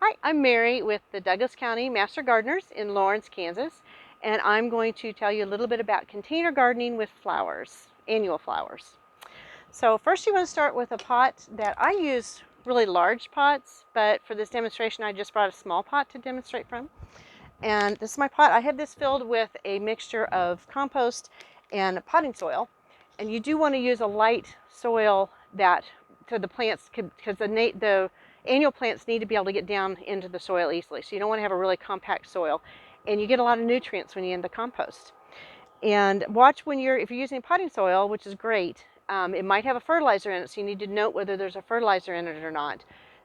Hi, I'm Mary with the Douglas County Master Gardeners in Lawrence, Kansas, and I'm going to tell you a little bit about container gardening with flowers, annual flowers. So first you want to start with a pot that I use really large pots, but for this demonstration I just brought a small pot to demonstrate from. And this is my pot. I have this filled with a mixture of compost and potting soil. And you do want to use a light soil that so the plants because the annual plants need to be able to get down into the soil easily. So you don't want to have a really compact soil. And you get a lot of nutrients when you in the compost. And watch when if you're using potting soil, which is great, it might have a fertilizer in it. So you need to note whether there's a fertilizer in it or not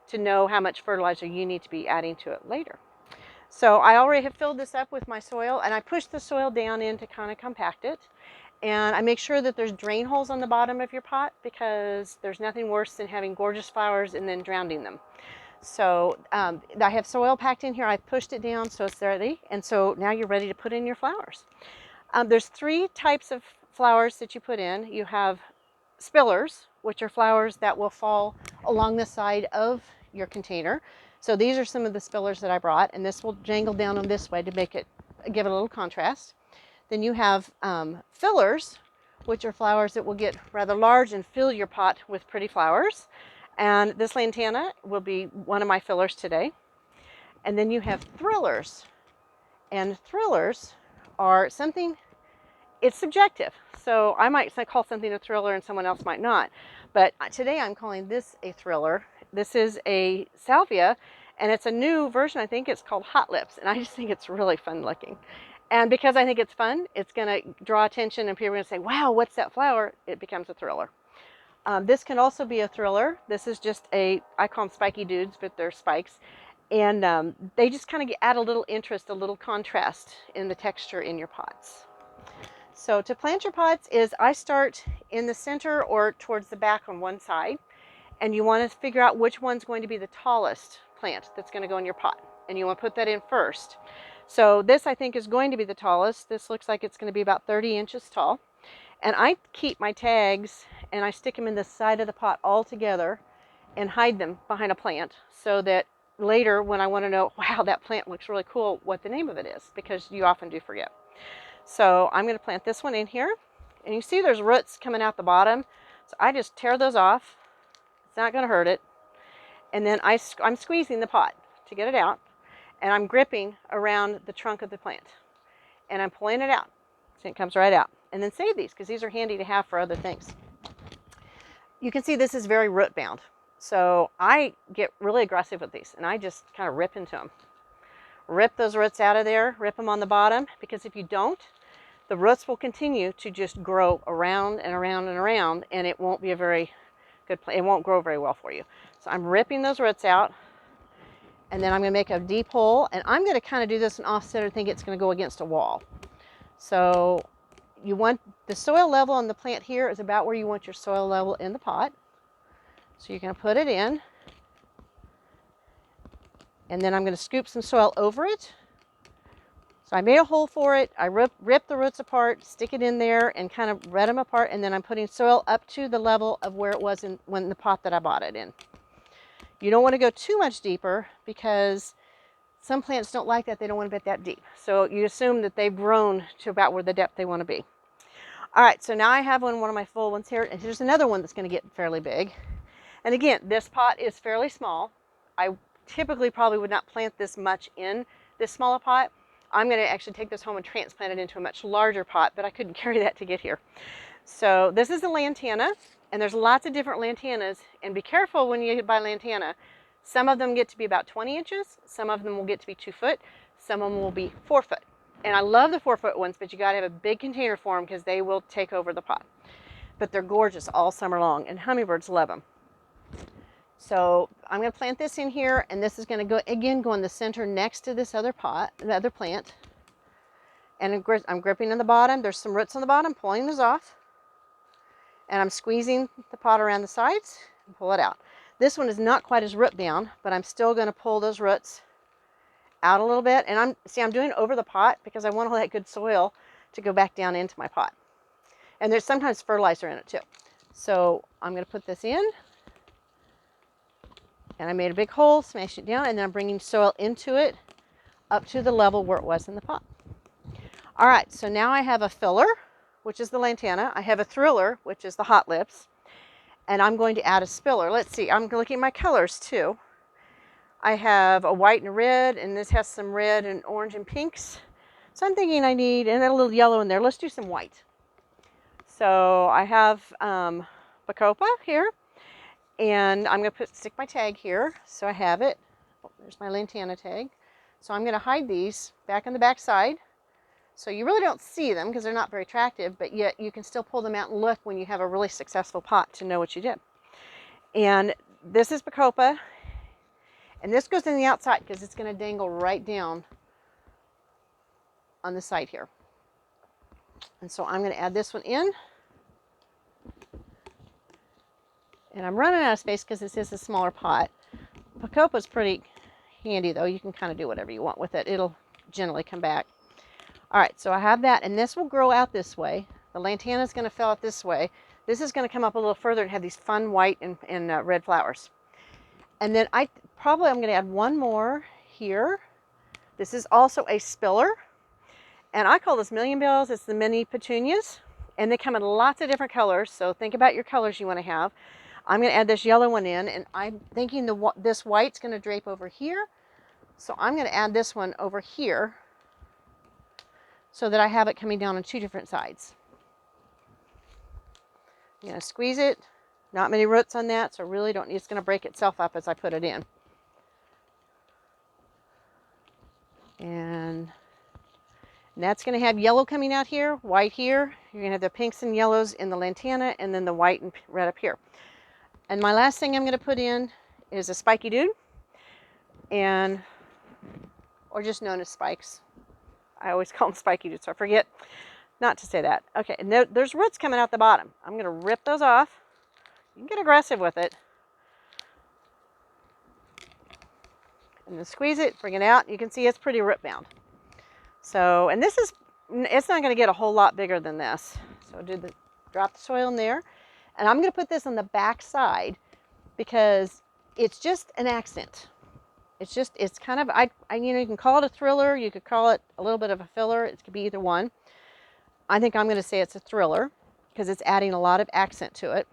to know how much fertilizer you need to be adding to it later. So I already have filled this up with my soil, and I push the soil down in to kind of compact it. And I make sure that there's drain holes on the bottom of your pot because there's nothing worse than having gorgeous flowers and then drowning them. So I have soil packed in here. I've pushed it down so it's ready. And so now you're ready to put in your flowers. There's three types of flowers that you put in. You have spillers, which are flowers that will fall along the side of your container. So these are some of the spillers that I brought, and this will jangle down on this way to give it a little contrast. Then you have fillers, which are flowers that will get rather large and fill your pot with pretty flowers. And this lantana will be one of my fillers today. And then you have thrillers. And thrillers are something, it's subjective. So I might call something a thriller and someone else might not. But today I'm calling this a thriller. This is a salvia, and it's a new version. I think it's called Hot Lips, and I just think it's really fun looking. And because I think it's fun, it's going to draw attention, and people are going to say, wow, what's that flower? It becomes a thriller. This can also be a thriller. This is just I call them spiky dudes, but they're spikes. And they just kind of add a little interest, a little contrast in the texture in your pots. So to plant your pots I start in the center or towards the back on one side. And you want to figure out which one's going to be the tallest plant that's going to go in your pot. And you want to put that in first. So this I think is going to be the tallest. This looks like it's going to be about 30 inches tall. And I keep my tags and I stick them in the side of the pot all together and hide them behind a plant so that later when I want to know, wow, that plant looks really cool, what the name of it is, because you often do forget. So I'm going to plant this one in here. And you see there's roots coming out the bottom. So I just tear those off. It's not going to hurt it. And then I'm squeezing the pot to get it out. And I'm gripping around the trunk of the plant. And I'm pulling it out. So it comes right out. And then save these because these are handy to have for other things. You can see this is very root bound. So I get really aggressive with these. And I just kind of rip into them. Rip those roots out of there. Rip them on the bottom. Because if you don't, the roots will continue to just grow around and around and around. And it won't be a very good plant. It won't grow very well for you. So I'm ripping those roots out. And then I'm going to make a deep hole. And I'm going to kind of do this in offset. I think it's going to go against a wall. So you want the soil level on the plant here is about where you want your soil level in the pot. So you're going to put it in. And then I'm going to scoop some soil over it. So I made a hole for it. I rip the roots apart, stick it in there, and kind of red them apart. And then I'm putting soil up to the level of where it was when the pot that I bought it in. You don't want to go too much deeper because some plants don't like that. They don't want to get that deep. So you assume that they've grown to about where the depth they want to be. All right, so now I have one of my full ones here. And here's another one that's going to get fairly big. And again, this pot is fairly small. I typically probably would not plant this much in this smaller pot. I'm going to actually take this home and transplant it into a much larger pot, but I couldn't carry that to get here. So this is a lantana, and there's lots of different lantanas, and be careful when you buy lantana. Some of them get to be about 20 inches, some of them will get to be 2 foot, some of them will be 4 foot. And I love the 4 foot ones, but you got to have a big container for them because they will take over the pot. But they're gorgeous all summer long, and hummingbirds love them. So I'm going to plant this in here, and this is going to go in the center next to this other pot, the other plant. And I'm gripping in the bottom. There's some roots on the bottom, pulling those off. And I'm squeezing the pot around the sides and pull it out. This one is not quite as root bound, but I'm still going to pull those roots out a little bit. And I'm doing it over the pot because I want all that good soil to go back down into my pot. And there's sometimes fertilizer in it too. So I'm going to put this in. And I made a big hole, smashed it down, and then I'm bringing soil into it up to the level where it was in the pot. All right, so now I have a filler, which is the lantana. I have a thriller, which is the hot lips. And I'm going to add a spiller. Let's see, I'm looking at my colors too. I have a white and a red, and this has some red and orange and pinks. So I'm thinking I need, and a little yellow in there. Let's do some white. So I have Bacopa here, and I'm going to stick my tag here. So I have it. Oh, there's my lantana tag. So I'm going to hide these back on the back side. So you really don't see them because they're not very attractive, but yet you can still pull them out and look when you have a really successful pot to know what you did. And this is Bacopa, and this goes in the outside because it's going to dangle right down on the side here. And so I'm going to add this one in. And I'm running out of space because this is a smaller pot. Bacopa's pretty handy though. You can kind of do whatever you want with it. It'll generally come back. All right, so I have that, and this will grow out this way. The lantana is going to fill out this way. This is going to come up a little further and have these fun white and red flowers. And then I'm going to add one more here. This is also a spiller, and I call this Million Bells. It's the mini petunias, and they come in lots of different colors. So think about your colors you want to have. I'm going to add this yellow one in, and I'm thinking this white's going to drape over here. So I'm going to add this one over here so that I have it coming down on two different sides. I'm going to squeeze it. Not many roots on that, so really don't need, it's going to break itself up as I put it in. And that's going to have yellow coming out here, white here. You're going to have the pinks and yellows in the lantana, and then the white and red up here. And my last thing I'm going to put in is a spiky dude, or just known as spikes. I always call them spiky dudes, so I forget not to say that. Okay, and there's roots coming out the bottom. I'm going to rip those off. You can get aggressive with it. And then squeeze it, bring it out. You can see it's pretty root bound. So, and it's not going to get a whole lot bigger than this. So drop the soil in there. And I'm going to put this on the back side because it's just an accent. It's kind of, you can call it a thriller. You could call it a little bit of a filler. It could be either one. I think I'm going to say it's a thriller because it's adding a lot of accent to it.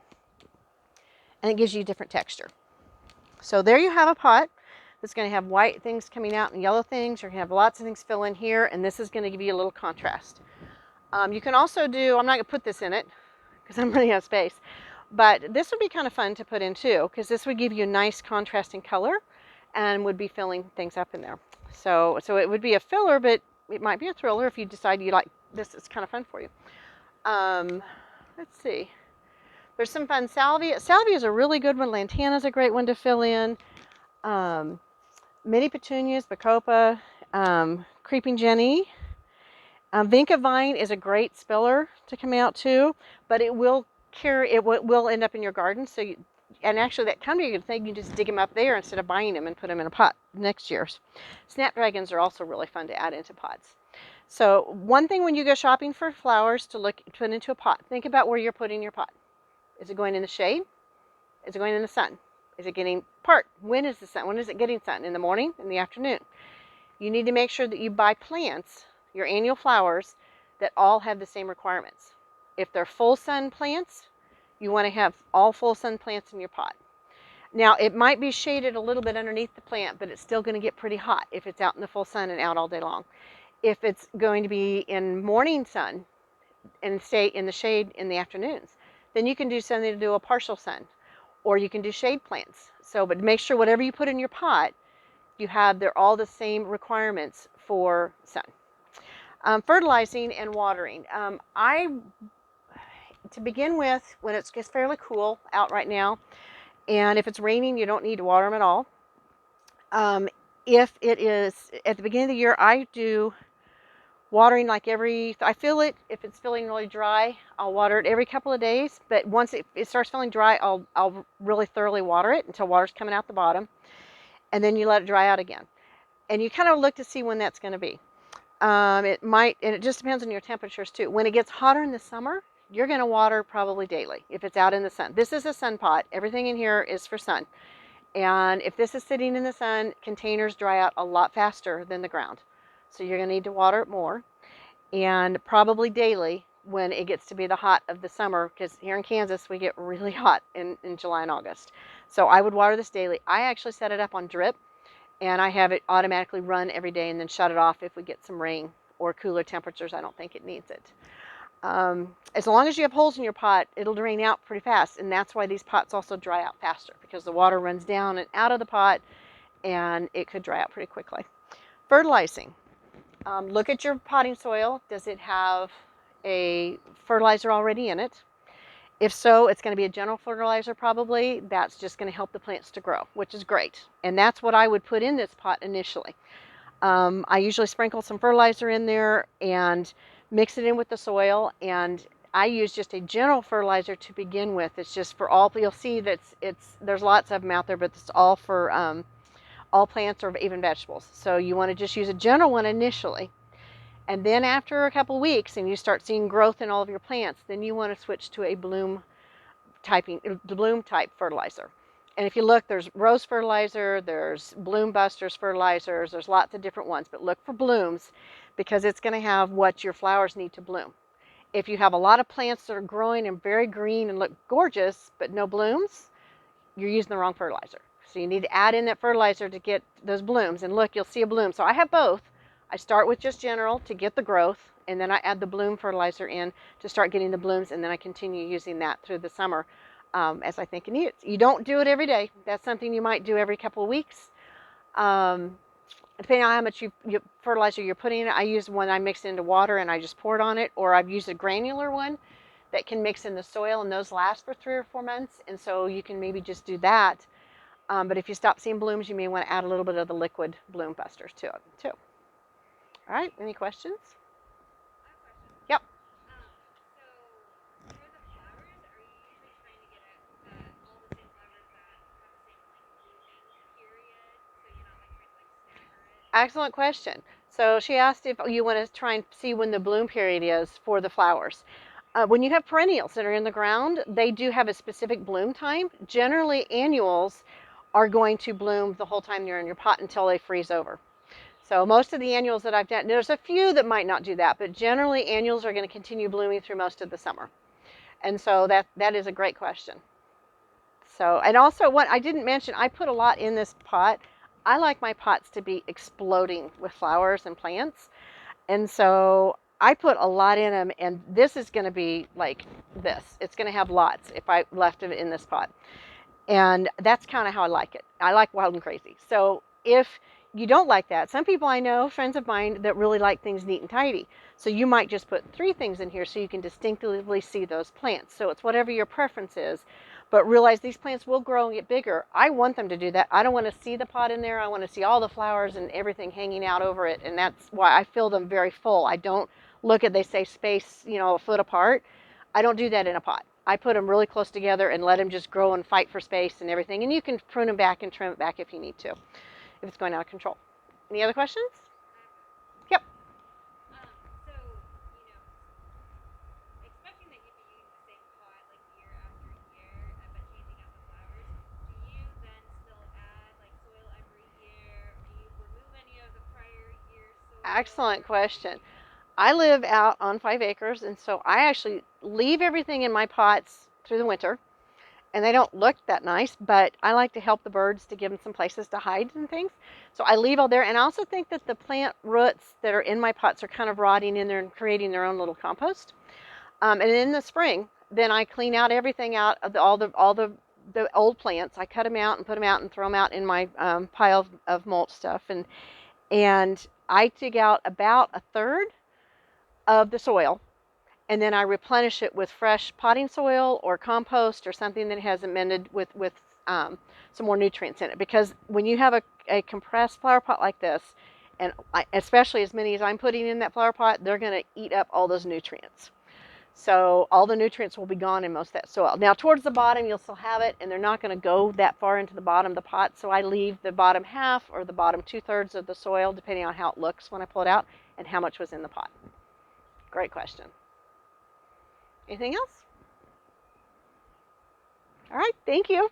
And it gives you a different texture. So there you have a pot that's going to have white things coming out and yellow things. You're going to have lots of things fill in here, and this is going to give you a little contrast. You can also do, I'm not going to put this in it because I'm running out of space, but this would be kind of fun to put in too because this would give you a nice contrasting color and would be filling things up in there. So it would be a filler, but it might be a thriller if you decide you like this. It's kind of fun for you. Let's see. There's some fun salvia. Salvia is a really good one. Lantana is a great one to fill in. Mini petunias, Bacopa, creeping jenny. Vinca vine is a great spiller to come out too, but it will end up in your garden. So and actually that kind of a good thing. You just dig them up there instead of buying them and put them in a pot next year. Snapdragons are also really fun to add into pots. So one thing when you go shopping for flowers to put into a pot, think about where you're putting your pot. Is it going in the shade? Is it going in the sun? Is it getting part? When is the sun? When is it getting sun? In the morning? In the afternoon? You need to make sure that you buy plants, your annual flowers, that all have the same requirements. If they're full sun plants, you want to have all full sun plants in your pot. Now, it might be shaded a little bit underneath the plant, but it's still going to get pretty hot if it's out in the full sun and out all day long. If it's going to be in morning sun and stay in the shade in the afternoons, then you can do something to do a partial sun, or you can do shade plants. So, but make sure whatever you put in your pot, they're all the same requirements for sun. Fertilizing and watering. To begin with, when it's fairly cool out right now, and if it's raining, you don't need to water them at all. If it is at the beginning of the year, I do watering like I feel it. If it's feeling really dry, I'll water it every couple of days. But once it starts feeling dry, I'll really thoroughly water it until water's coming out the bottom. And then you let it dry out again. And you kind of look to see when that's going to be. It just depends on your temperatures too. When it gets hotter in the summer, you're going to water probably daily if it's out in the sun. This is a sun pot. Everything in here is for sun. And if this is sitting in the sun, containers dry out a lot faster than the ground. So you're going to need to water it more, and probably daily when it gets to be the hot of the summer, because here in Kansas we get really hot in July and August. So I would water this daily. I actually set it up on drip, and I have it automatically run every day and then shut it off if we get some rain or cooler temperatures. I don't think it needs it. As long as you have holes in your pot, it'll drain out pretty fast, and that's why these pots also dry out faster, because the water runs down and out of the pot and it could dry out pretty quickly. Fertilizing. Look at your potting soil. Does it have a fertilizer already in it? If so, it's going to be a general fertilizer probably. That's just going to help the plants to grow, which is great. And that's what I would put in this pot initially. I usually sprinkle some fertilizer in there and mix it in with the soil, and I use just a general fertilizer to begin with. It's just for all, you'll see that there's lots of them out there, but it's all for all plants or even vegetables. So you want to just use a general one initially. And then after a couple weeks and you start seeing growth in all of your plants, then you want to switch to a bloom type fertilizer. And if you look, there's rose fertilizer, there's bloom busters fertilizers, there's lots of different ones, but look for blooms because it's going to have what your flowers need to bloom. If you have a lot of plants that are growing and very green and look gorgeous, but no blooms, you're using the wrong fertilizer. So you need to add in that fertilizer to get those blooms. And look, you'll see a bloom. So I have both. I start with just general to get the growth, and then I add the bloom fertilizer in to start getting the blooms, and then I continue using that through the summer as I think it needs. You don't do it every day. That's something you might do every couple of weeks. Depending on how much fertilizer you're putting in it, I use one I mix into water and I just pour it on it, or I've used a granular one that can mix in the soil, and those last for 3 or 4 months, and so you can maybe just do that. But if you stop seeing blooms, you may want to add a little bit of the liquid bloom busters to it too. All right, any questions? Yep. Excellent question. So she asked if you want to try and see when the bloom period is for the flowers. When you have perennials that are in the ground, they do have a specific bloom time. Generally, annuals are going to bloom the whole time they're in your pot until they freeze over. So most of the annuals that I've done, there's a few that might not do that, but generally annuals are going to continue blooming through most of the summer. And so that is a great question. So, and also what I didn't mention, I put a lot in this pot. I like my pots to be exploding with flowers and plants. And so I put a lot in them, and this is going to be like this. It's going to have lots if I left it in this pot. And that's kind of how I like it. I like wild and crazy. So if you don't like that, some people I know, friends of mine, that really like things neat and tidy. So you might just put 3 things in here so you can distinctively see those plants. So it's whatever your preference is, but realize these plants will grow and get bigger. I want them to do that. I don't want to see the pot in there. I want to see all the flowers and everything hanging out over it. And that's why I fill them very full. I don't look at, they say space, a foot apart. I don't do that in a pot. I put them really close together and let them just grow and fight for space and everything. And you can prune them back and trim it back if you need to, if it's going out of control. Any other questions? Yep. Excellent question. I live out on 5 acres, and so I actually leave everything in my pots through the winter. And they don't look that nice, but I like to help the birds to give them some places to hide and things. So I leave all there, and I also think that the plant roots that are in my pots are kind of rotting in there and creating their own little compost. And in the spring, then I clean out everything out of all the old plants. I cut them out and put them out and throw them out in my pile of mulch stuff, and I dig out about a third of the soil, and then I replenish it with fresh potting soil or compost or something that has amended with some more nutrients in it. Because when you have a compressed flower pot like this, and especially as many as I'm putting in that flower pot, they're going to eat up all those nutrients. So all the nutrients will be gone in most of that soil. Now towards the bottom, you'll still have it, and they're not going to go that far into the bottom of the pot. So I leave the bottom half or the bottom 2/3 of the soil, depending on how it looks when I pull it out and how much was in the pot. Great question. Anything else? All right, thank you.